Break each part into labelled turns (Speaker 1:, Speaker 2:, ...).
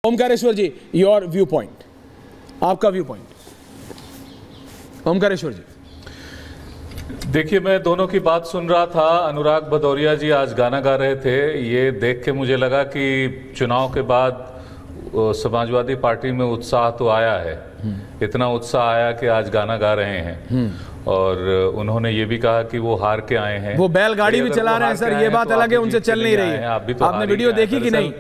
Speaker 1: Omkareshwar ji, your viewpoint, आपका viewpoint. Omkareshwar ji.
Speaker 2: देखिए, मैं दोनों की बात सुन रहा था। अनुराग भदौरिया जी आज गाना गा रहे थे। ये देख के मुझे लगा कि चुनाव के बाद समाजवादी पार्टी में उत्साह तो आया है। इतना उत्साह आया कि आज गाना गा रहे हैं। और उन्होंने ये भी कहा कि वो हार के आए हैं।
Speaker 1: वो बैलगाड़ी भी चला रहे हैं सर, ये बात अलग है, उनसे चल नहीं रही है। आपने वीडियो देखी कि नहीं?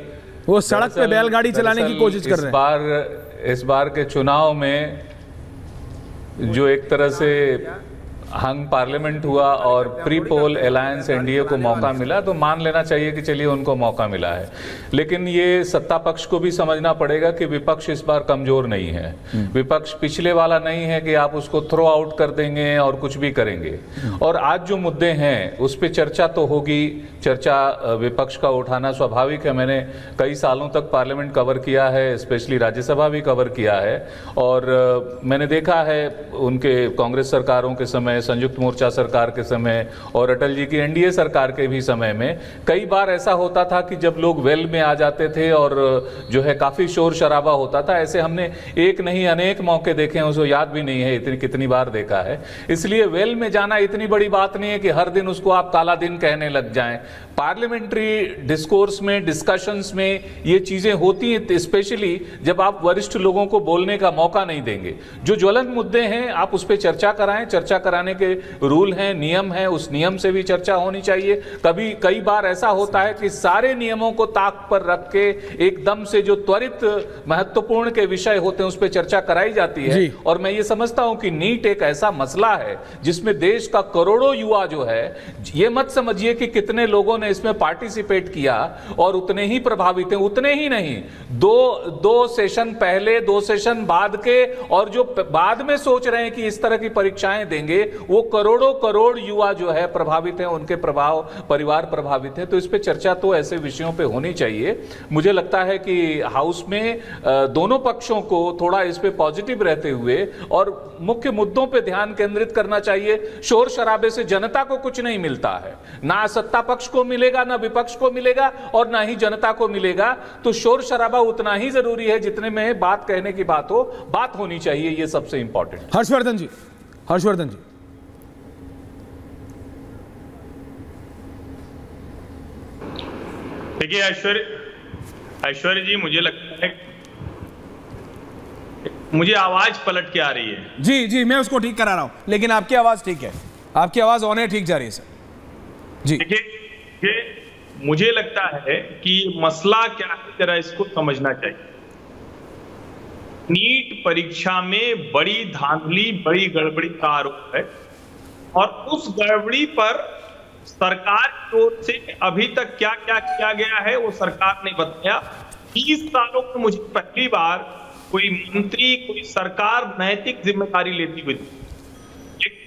Speaker 1: वो सड़क पे बैलगाड़ी चलाने की कोशिश कर रहे हैं।
Speaker 2: इस बार के चुनाव में जो एक तरह से हंग पार्लियामेंट हुआ और प्री पोल अलायंस एनडीए को मौका मिला, तो मान लेना चाहिए कि चलिए उनको मौका मिला है। लेकिन ये सत्ता पक्ष को भी समझना पड़ेगा कि विपक्ष इस बार कमजोर नहीं है। विपक्ष पिछले वाला नहीं है कि आप उसको थ्रो आउट कर देंगे और कुछ भी करेंगे। और आज जो मुद्दे हैं उस पर चर्चा तो होगी। चर्चा विपक्ष का उठाना स्वाभाविक है। मैंने कई सालों तक पार्लियामेंट कवर किया है, स्पेशली राज्यसभा भी कवर किया है। और मैंने देखा है उनके कांग्रेस सरकारों के समय, संयुक्त मोर्चा सरकार के समय और अटल जी की एनडीए सरकार के भी समय में कई बार ऐसा होता था कि जब लोग वेल में आ जाते थे और जो है काफी शोर शराबा होता था। ऐसे हमने एक नहीं अनेक मौके देखे हैं, उसको याद भी नहीं है इतनी कितनी बार देखा है। इसलिए वेल में जाना इतनी बड़ी बात नहीं है कि हर दिन उसको आप काला दिन कहने लग जाएं। पार्लियामेंट्री डिस्कोर्स में, डिस्कशंस में ये चीजें होती हैं, स्पेशली जब आप वरिष्ठ लोगों को बोलने का मौका नहीं देंगे। जो ज्वलंत मुद्दे हैं आप उस पर चर्चा कराएं। चर्चा कराने के रूल हैं, नियम हैं, उस नियम से भी चर्चा होनी चाहिए। कई बार ऐसा होता है कि सारे नियमों को ताक पर रख के एकदम से जो त्वरित महत्वपूर्ण के विषय होते हैं उस पर चर्चा कराई जाती है। और मैं ये समझता हूं कि नीट एक ऐसा मसला है जिसमें देश का करोड़ों युवा जो है, ये मत समझिए कि कितने लोगों ने इसमें पार्टिसिपेट किया और उतने ही प्रभावित हैं, उतने ही नहीं। दो सेशन पहले, 2 सेशन बाद के, और जो बाद में सोच रहे हैं कि इस तरह की परीक्षाएं देंगे, वो करोड़ों करोड़ युवा जो है प्रभावित हैं, उनके परिवार प्रभावित है। तो इस पे चर्चा तो ऐसे विषयों पे होनी चाहिए। मुझे लगता है कि हाउस में दोनों पक्षों को थोड़ा इस पे पॉजिटिव रहते हुए और मुख्य मुद्दों पे ध्यान केंद्रित करना चाहिए। शोर शराबे से जनता को कुछ नहीं मिलता है, ना सत्ता पक्ष को मिलेगा, ना विपक्ष को मिलेगा और ना ही जनता को मिलेगा। तो शोर शराबा उतना ही जरूरी है जितने में बात कहने की बात होनी चाहिए। ये सबसे इंपॉर्टेंट।
Speaker 1: हर्षवर्धन जी। हर्षवर्धन जी।
Speaker 3: देखिए ऐश्वर्य जी, मुझे लगता है मुझे आवाज पलट के आ रही है।
Speaker 1: जी, मैं उसको ठीक करा रहा हूं, लेकिन आपकी आवाज ठीक है, आपकी आवाज ऑन है, ठीक जा रही है सर जी।
Speaker 3: देखिए, मुझे लगता है कि मसला क्या है, जरा इसको समझना चाहिए। नीट परीक्षा में बड़ी धांधली, बड़ी गड़बड़ी का आरोप है और उस गड़बड़ी पर सरकार की ओर से अभी तक क्या क्या किया गया है वो सरकार ने बताया। 20 सालों में मुझे पहली बार कोई मंत्री, कोई सरकार नैतिक जिम्मेदारी लेती हुई,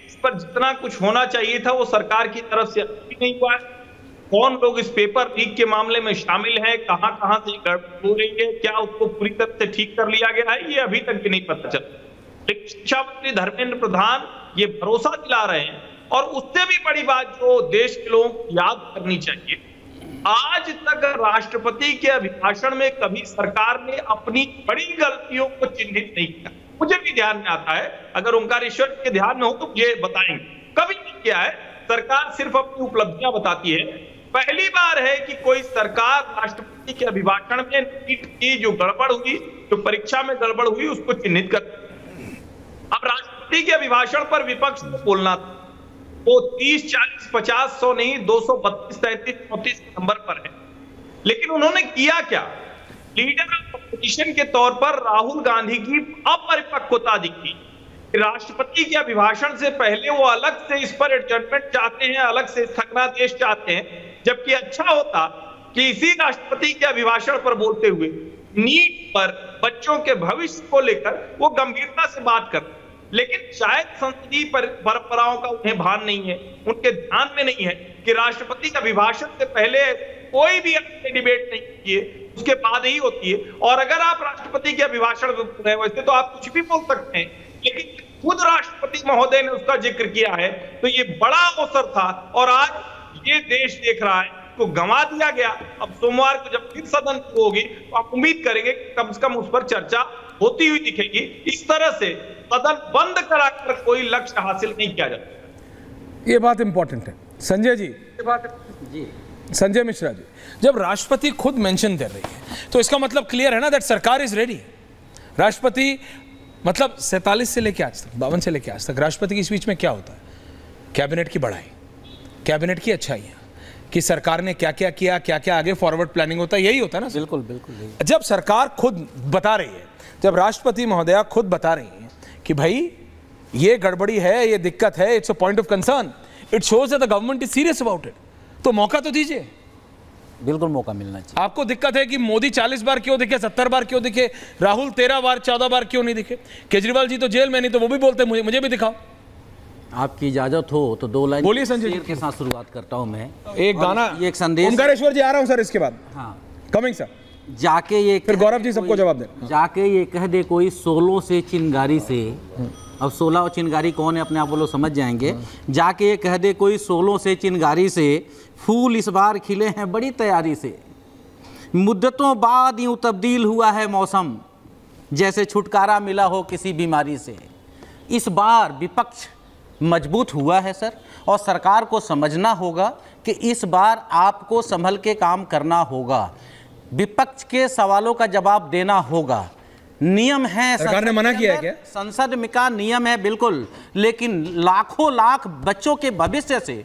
Speaker 3: इस पर जितना कुछ होना चाहिए था वो सरकार की तरफ से अभी नहीं हुआ है। कौन लोग इस पेपर लीक के मामले में शामिल हैं, कहां कहां से गड़बड़ हो रही है, क्या उसको पूरी तरह से ठीक कर लिया गया है, ये अभी तक भी नहीं पता चला। लेकिन शिक्षा मंत्री धर्मेंद्र प्रधान ये भरोसा दिला रहे हैं। और उससे भी बड़ी बात जो देश के लोगों को याद करनी चाहिए, आज तक राष्ट्रपति के अभिभाषण में कभी सरकार ने अपनी बड़ी गलतियों को चिन्हित नहीं किया। मुझे भी ध्यान में आता है, अगर ओंकारेश्वर के ध्यान में हो तो मुझे बताएंगे, कभी नहीं किया है। सरकार सिर्फ अपनी उपलब्धियां बताती है। पहली बार है कि कोई सरकार राष्ट्रपति के अभिभाषण में नीट की जो गड़बड़ हुई, जो परीक्षा में गड़बड़ हुई, उसको चिन्हित कर। अब राष्ट्रपति के अभिभाषण पर विपक्ष को बोलना था, वो 30, 40, 50, 100 नहीं, 232, 33, 34 नंबर पर है। लेकिन उन्होंने किया क्या? लीडर ऑफ अपोजिशन के तौर पर राहुल गांधी की अपरिपक्वता दिखी। राष्ट्रपति के अभिभाषण से पहले वो अलग से इस पर एडजस्टमेंट चाहते हैं, अलग से स्थगनादेश चाहते हैं, जबकि अच्छा होता कि इसी राष्ट्रपति के अभिभाषण पर बोलते हुए नीट पर, बच्चों के भविष्य को लेकर वो गंभीरता से बात करते। लेकिन शायद संसदीय परंपराओं का उन्हें भान नहीं है, उनके ध्यान में नहीं है कि राष्ट्रपति का अभिभाषण से पहले कोई भी डिबेट नहीं किए, उसके बाद ही होती है। और अगर आप राष्ट्रपति के अभिभाषण में वैसे तो आप कुछ भी बोल सकते हैं, लेकिन खुद राष्ट्रपति महोदय ने उसका जिक्र किया है, तो ये बड़ा अवसर था। और आज ये देश देख रहा है को गंवा दिया गया। अब सोमवार को जब फिर सदन होगी तो आप उम्मीद करेंगे कि कम से कम उस पर चर्चा होती हुई दिखेगी। इस तरह से सदन बंद कराकर कोई लक्ष्य हासिल नहीं किया जाता।
Speaker 1: ये बात इंपॉर्टेंट है। संजय जी, संजय मिश्रा जी, जब राष्ट्रपति खुद मेंशन कर रही है तो इसका मतलब क्लियर है ना दैट सरकार इज रेडी। राष्ट्रपति मतलब 47 से लेके आज तक, 52 से लेके आज तक राष्ट्रपति की स्पीच में क्या होता है? कैबिनेट की बढ़ाई, कैबिनेट की अच्छाइयाँ, कि सरकार ने क्या क्या किया, क्या क्या आगे फॉरवर्ड प्लानिंग होता है, यही होता है ना।
Speaker 4: बिल्कुल बिल्कुल।
Speaker 1: जब सरकार खुद बता रही है, जब राष्ट्रपति महोदया खुद बता रही हैं कि भाई ये गड़बड़ी है, ये दिक्कत है, it's a point of concern, it shows that the government is serious about it, तो मौका तो दीजिए।
Speaker 4: बिल्कुल मौका मिलना चाहिए।
Speaker 1: आपको दिक्कत है कि मोदी 40 बार क्यों दिखे, 70 बार क्यों दिखे, राहुल 13 बार 14 बार क्यों नहीं दिखे, केजरीवाल जी तो जेल में नहीं, तो वो भी बोलते मुझे भी दिखाओ।
Speaker 4: आपकी इजाजत हो तो 2 लाइन
Speaker 1: बोलिए संजय जी
Speaker 4: के साथ शुरुआत करता हूं मैं।
Speaker 1: एक गाना,
Speaker 4: एक संदेश।
Speaker 1: ओमकारेश्वर जी आ रहा हूं सर, इसके बाद
Speaker 4: हाँ
Speaker 1: कमिंग सर।
Speaker 4: जाके ये
Speaker 1: फिर गौरव जी सबको जवाब दे।
Speaker 4: जाके ये कह दे कोई 16 से चिंगारी से, अब 16 और चिंगारी कौन है अपने आप वो लोग समझ जाएंगे। जाके ये कह दे कोई 16 से चिंगारी से, फूल इस बार खिले हैं बड़ी तैयारी से, मुद्दतों बाद यूं तब्दील हुआ है मौसम, जैसे छुटकारा मिला हो किसी बीमारी से। इस बार विपक्ष मजबूत हुआ है सर, और सरकार को समझना होगा कि इस बार आपको संभल के काम करना होगा, विपक्ष के सवालों का जवाब देना होगा। नियम है,
Speaker 1: सरकार ने मना किया है क्या?
Speaker 4: संसद में का नियम है बिल्कुल, लेकिन लाखों लाख बच्चों के भविष्य से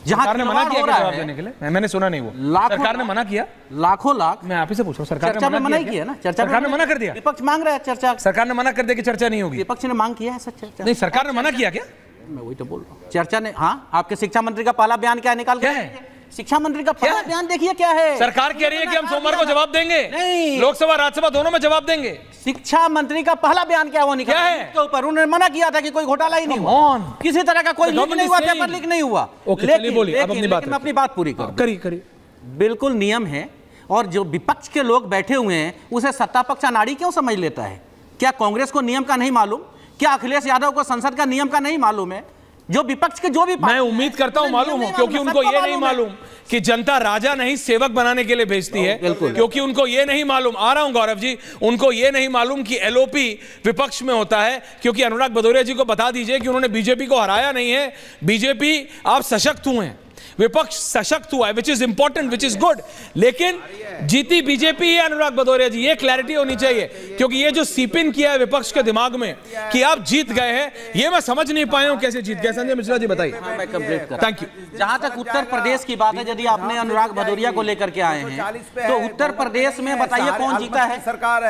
Speaker 1: सरकार ने मना किया जवाब देने के लिए? मैंने सुना नहीं वो। सरकार ने मना किया?
Speaker 4: लाखों लाख।
Speaker 1: मैं आप ही से पूछ रहा हूँ, सरकार
Speaker 4: ने मना किया ना?
Speaker 1: सरकार ने मना कर दिया?
Speaker 4: विपक्ष मांग रहा है चर्चा।
Speaker 1: सरकार ने मना कर दिया कि चर्चा नहीं होगी?
Speaker 4: विपक्ष ने मांग किया है सर चर्चा।
Speaker 1: नहीं, सरकार ने मना किया क्या?
Speaker 4: मैं वही तो बोल रहा हूँ, चर्चा ने। हाँ, आपके शिक्षा मंत्री का पहला बयान क्या निकाल
Speaker 1: क्या है?
Speaker 4: शिक्षा मंत्री का पहला बयान देखिए क्या है।
Speaker 1: सरकार कह रही है कि हम सोमवार को जवाब देंगे, नहीं लोकसभा राज्यसभा दोनों में जवाब देंगे।
Speaker 4: शिक्षा मंत्री का पहला बयान क्या वो निकाला है के ऊपर? उन्होंने मना किया था कि कोई घोटाला ही नहीं हुआ, किसी तरह का कोई लीक नहीं हुआ, पेपर लीक नहीं हुआ। लेकिन अपनी बात पूरी करिए। बिल्कुल नियम है, और जो विपक्ष के लोग बैठे हुए हैं उसे सत्ता पक्ष अनाड़ी क्यों समझ लेता है? क्या कांग्रेस को नियम का नहीं मालूम? क्या अखिलेश यादव को संसद का नियम का नहीं मालूम है? जो विपक्ष के जो भी,
Speaker 1: मैं उम्मीद करता हूं मालूम हो, क्योंकि उनको ये नहीं मालूम कि जनता राजा नहीं सेवक बनाने के लिए भेजती है, क्योंकि उनको ये नहीं मालूम, आ रहा हूं गौरव जी, उनको ये नहीं मालूम कि एलओपी विपक्ष में होता है, क्योंकि अनुराग भदौरिया जी को बता दीजिए कि उन्होंने बीजेपी को हराया नहीं है। बीजेपी आप सशक्त हुए हैं, विपक्ष सशक्त हुआ है, which is important, which is good, लेकिन जीती बीजेपी है। अनुराग भदौरिया जी, ये क्लैरिटी होनी चाहिए, क्योंकि ये जो सीपिन किया है विपक्ष के दिमाग में कि आप जीत गए हैं, ये मैं समझ नहीं पाया हूं कैसे जीत गए। संजय मिश्रा जी बताइए।
Speaker 4: मैं कंप्लीट कर,
Speaker 1: थैंक यू।
Speaker 4: जहां तक उत्तर प्रदेश की बात है, यदि आपने अनुराग भदौरिया को लेकर के आए हैं, तो उत्तर प्रदेश में बताइए कौन जीता है?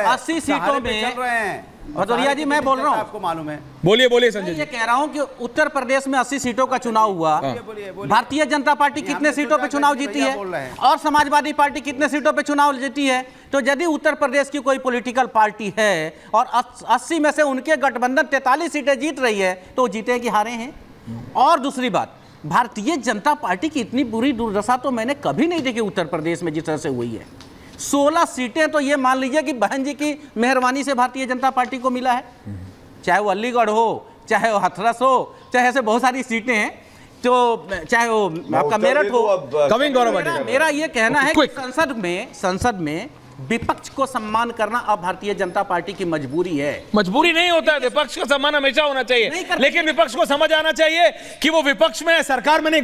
Speaker 4: 80 सीटों में। भदौरिया जी मैं बोल रहा हूँ,
Speaker 5: आपको मालूम है।
Speaker 1: बोलिए संजय जी।
Speaker 4: ये कह रहा हूँ कि उत्तर प्रदेश में 80 सीटों का चुनाव हुआ, भारतीय जनता पार्टी कितने सीटों पे चुनाव जीती है, और समाजवादी पार्टी कितने सीटों पे चुनाव जीती है? तो यदि उत्तर प्रदेश की कोई पॉलिटिकल पार्टी है और 80 में से उनके गठबंधन 43 सीटें जीत रही है, तो वो जीते कि हारे हैं? और दूसरी बात, भारतीय जनता पार्टी की इतनी बुरी दुर्दशा तो मैंने कभी नहीं देखी उत्तर प्रदेश में जिस तरह से हुई है। 16 सीटें तो ये मान लीजिए कि बहन जी की मेहरबानी से भारतीय जनता पार्टी को मिला है, चाहे वो अलीगढ़ हो, चाहे वो हाथरस हो, चाहे ऐसे बहुत सारी सीटें हैं, तो चाहे वो आपका मेरठ हो। मेरा ये कहना है कि संसद में विपक्ष को सम्मान करना अब भारतीय जनता पार्टी की मजबूरी है।
Speaker 1: मजबूरी नहीं होता है, विपक्ष का सम्मान हमेशा होना चाहिए, लेकिन विपक्ष को समझ आना चाहिए कि वो विपक्ष में है, सरकार में नहीं।